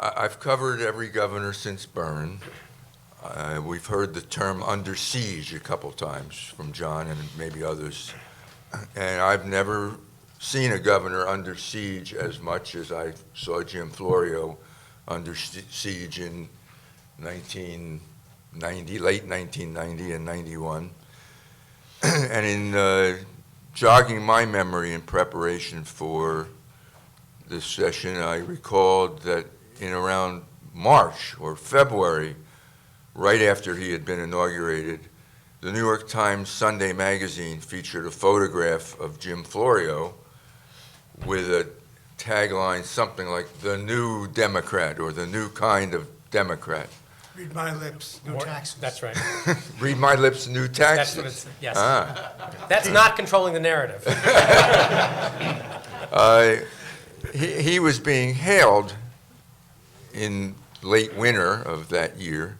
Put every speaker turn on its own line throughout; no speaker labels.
I've covered every governor since Byrne. We've heard the term under siege a couple times from John and maybe others. And I've never seen a governor under siege as much as I saw Jim Florio under siege in 1990, late 1990 and 91. And in jogging my memory in preparation for this session, I recalled that in around March or February, right after he had been inaugurated, the New York Times Sunday magazine featured a photograph of Jim Florio with a tagline something like "the new Democrat" or "the new kind of Democrat."
Read my lips, no taxes.
That's right.
Read my lips, new taxes.
That's what it's, yes.
Ah.
That's not controlling the narrative.
He was being hailed in late winter of that year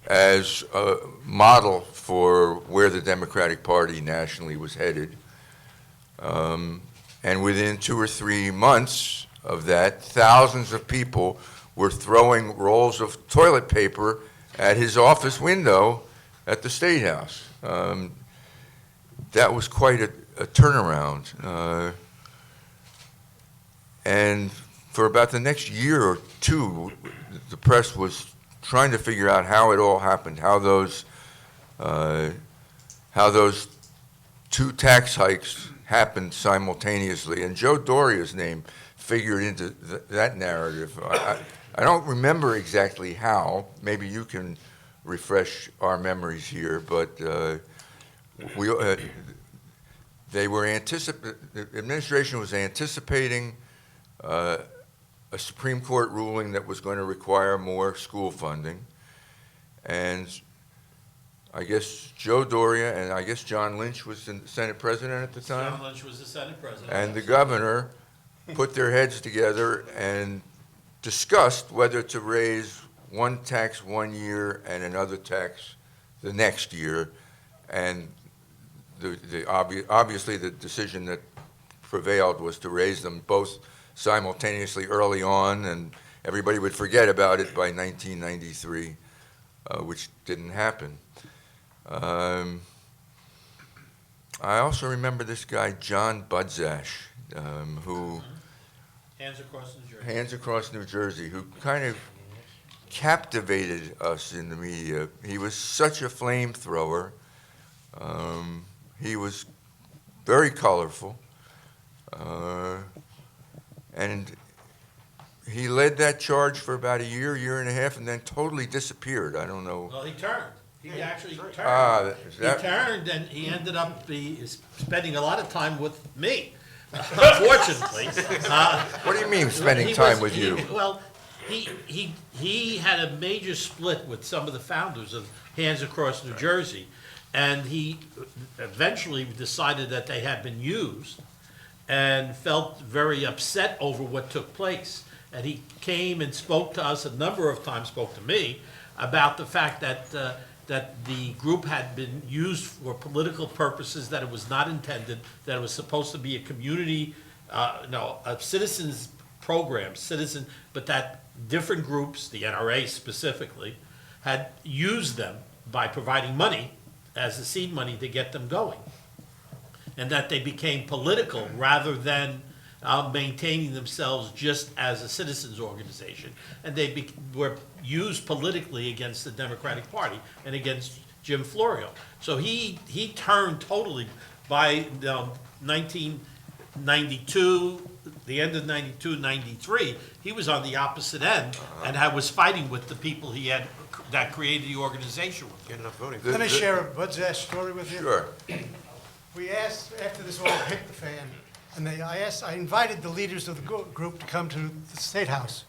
as a model for where the Democratic Party nationally was headed. And within 2 or 3 months of that, thousands of people were throwing rolls of toilet paper at his office window at the State House. That was quite a turnaround. And for about the next year or two, the press was trying to figure out how it all happened, how those 2 tax hikes happened simultaneously. And Joe Doria's name figured into that narrative. I don't remember exactly how. Maybe you can refresh our memories here, but the administration was anticipating a Supreme Court ruling that was going to require more school funding. And I guess Joe Doria and I guess John Lynch was the Senate president at the time.
John Lynch was the Senate president.
And the governor put their heads together and discussed whether to raise one tax one year and another tax the next year. And obviously the decision that prevailed was to raise them both simultaneously early on, and everybody would forget about it by 1993, which didn't happen. I also remember this guy, John Budzash, who
Hands Across New Jersey.
Hands Across New Jersey, who kind of captivated us in the media. He was such a flamethrower. He was very colorful. And he led that charge for about a year and a half, and then totally disappeared. I don't know.
Well, he turned. He actually turned.
Is that-
He turned, and he ended up spending a lot of time with me, unfortunately.
What do you mean, spending time with you?
Well, he had a major split with some of the founders of Hands Across New Jersey, and he eventually decided that they had been used and felt very upset over what took place. And he came and spoke to us a number of times, spoke to me, about the fact that that the group had been used for political purposes, that it was not intended, that it was supposed to be a community, a citizens program, but that different groups, the NRA specifically, had used them by providing money as the seed money to get them going. And that they became political rather than maintaining themselves just as a citizens organization. And they were used politically against the Democratic Party and against Jim Florio. So he turned totally by 1992, the end of 92, 93, he was on the opposite end and was fighting with the people that created the organization with him.
Let me share a Budzash story with you.
Sure.
We asked, after this all hit the fan, and I invited the leaders of the group to come to the State House.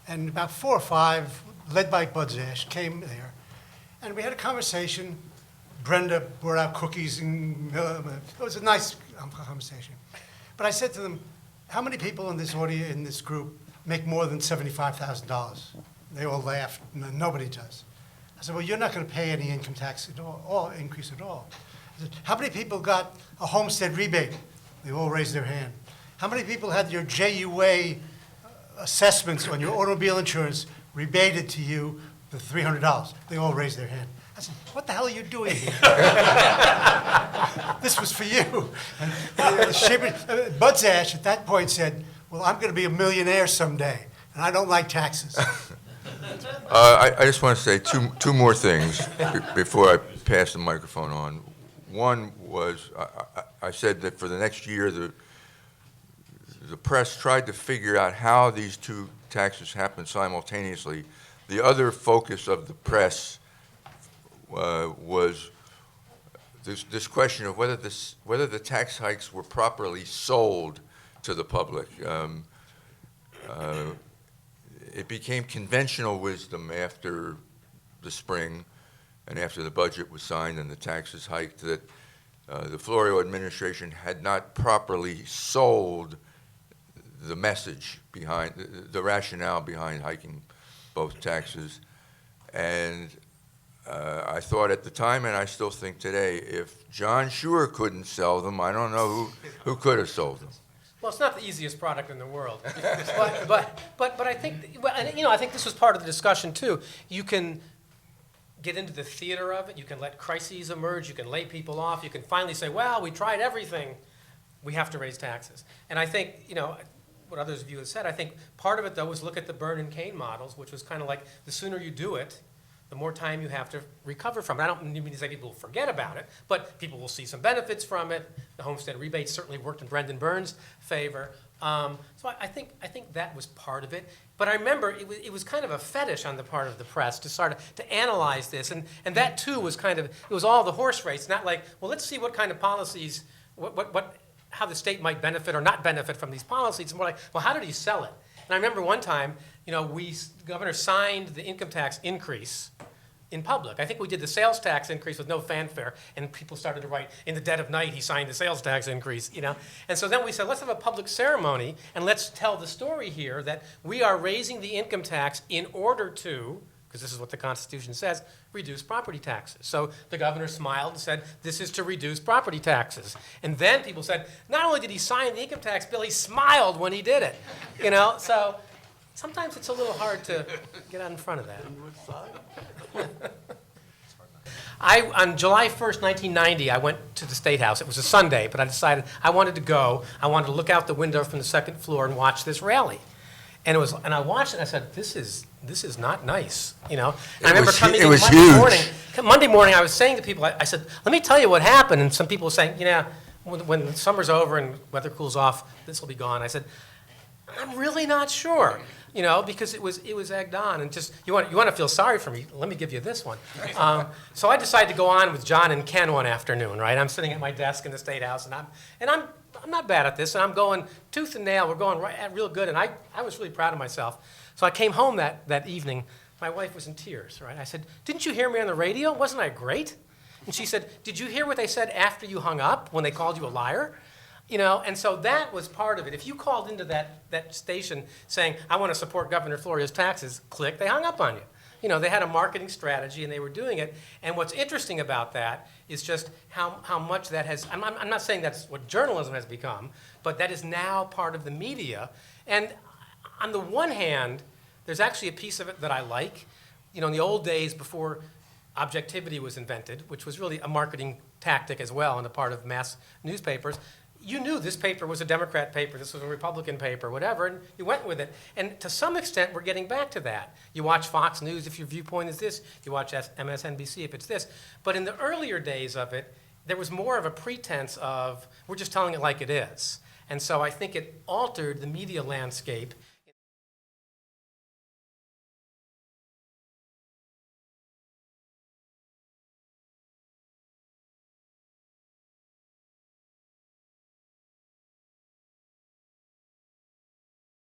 And about 4 or 5, led by Budzash, came there. And we had a conversation. Brenda brought out cookies, and it was a nice conversation. But I said to them, how many people in this audience, in this group, make more than $75,000? They all laughed. Nobody does. I said, well, you're not going to pay any income tax at all, increase at all. I said, how many people got a homestead rebate? They all raised their hand. How many people had your JUA assessments on your automobile insurance rebated to you the $300. They all raised their hand. I said, what the hell are you doing here? This was for you. And Bud Ash at that point said, well, I'm going to be a millionaire someday, and I don't like taxes.
I just want to say two more things before I pass the microphone on. One was, I said that for the next year, the press tried to figure out how these two taxes happened simultaneously. The other focus of the press was this question of whether the tax hikes were properly sold to the public. It became conventional wisdom after the spring and after the budget was signed and the taxes hiked that the Florio administration had not properly sold the message behind, the rationale behind hiking both taxes. And I thought at the time, and I still think today, if John Shure couldn't sell them, I don't know who could have sold them.
Well, it's not the easiest product in the world, but I think, well, and, you know, I think this was part of the discussion too. You can get into the theater of it. You can let crises emerge. You can lay people off. You can finally say, well, we tried everything. We have to raise taxes. And I think, you know, what others of you have said, I think part of it, though, was look at the Byrne and Kane models, which was kind of like the sooner you do it, the more time you have to recover from it. I don't mean to say people will forget about it, but people will see some benefits from it. The homestead rebate certainly worked in Brendan Byrne's favor. So I think that was part of it. But I remember it was kind of a fetish on the part of the press to sort of to analyze this, and that too was kind of, it was all the horse race, not like, well, let's see what kind of policies, how the state might benefit or not benefit from these policies. It's more like, well, how did he sell it? And I remember one time, you know, the governor signed the income tax increase in public. I think we did the sales tax increase with no fanfare, and people started to write, in the dead of night, he signed the sales tax increase, you know. And so then we said, let's have a public ceremony, and let's tell the story here that we are raising the income tax in order to, because this is what the Constitution says, reduce property taxes. So the governor smiled and said, this is to reduce property taxes. And then people said, not only did he sign the income tax bill, he smiled when he did it. You know, so sometimes it's a little hard to get out in front of that. On July 1st, 1990, I went to the State House. It was a Sunday, but I decided I wanted to go. I wanted to look out the window from the second floor and watch this rally. And I watched it and I said, this is not nice, you know. And I remember coming in Monday morning. Monday morning, I was saying to people, I said, let me tell you what happened. And some people were saying, you know, when summer's over and weather cools off, this will be gone. I said, I'm really not sure, you know, because it was egged on. And just, you want to feel sorry for me, let me give you this one. So I decided to go on with John and Ken one afternoon, right? I'm sitting at my desk in the State House, and I'm not bad at this, and I'm going tooth and nail. We're going real good, and I was really proud of myself. So I came home that evening. My wife was in tears, right? I said, didn't you hear me on the radio? Wasn't I great? And she said, did you hear what they said after you hung up when they called you a liar? You know, and so that was part of it. If you called into that station saying, I want to support Governor Florio's taxes, click, they hung up on you. You know, they had a marketing strategy and they were doing it. And what's interesting about that is just how much that has, I'm not saying that's what journalism has become, but that is now part of the media. And on the one hand, there's actually a piece of it that I like. You know, in the old days before objectivity was invented, which was really a marketing tactic as well on the part of mass newspapers, you knew this paper was a Democrat paper, this was a Republican paper, whatever, and you went with it. And to some extent, we're getting back to that. You watch Fox News if your viewpoint is this, you watch MSNBC if it's this. But in the earlier days of it, there was more of a pretense of, we're just telling it like it is. And so I think it altered the media landscape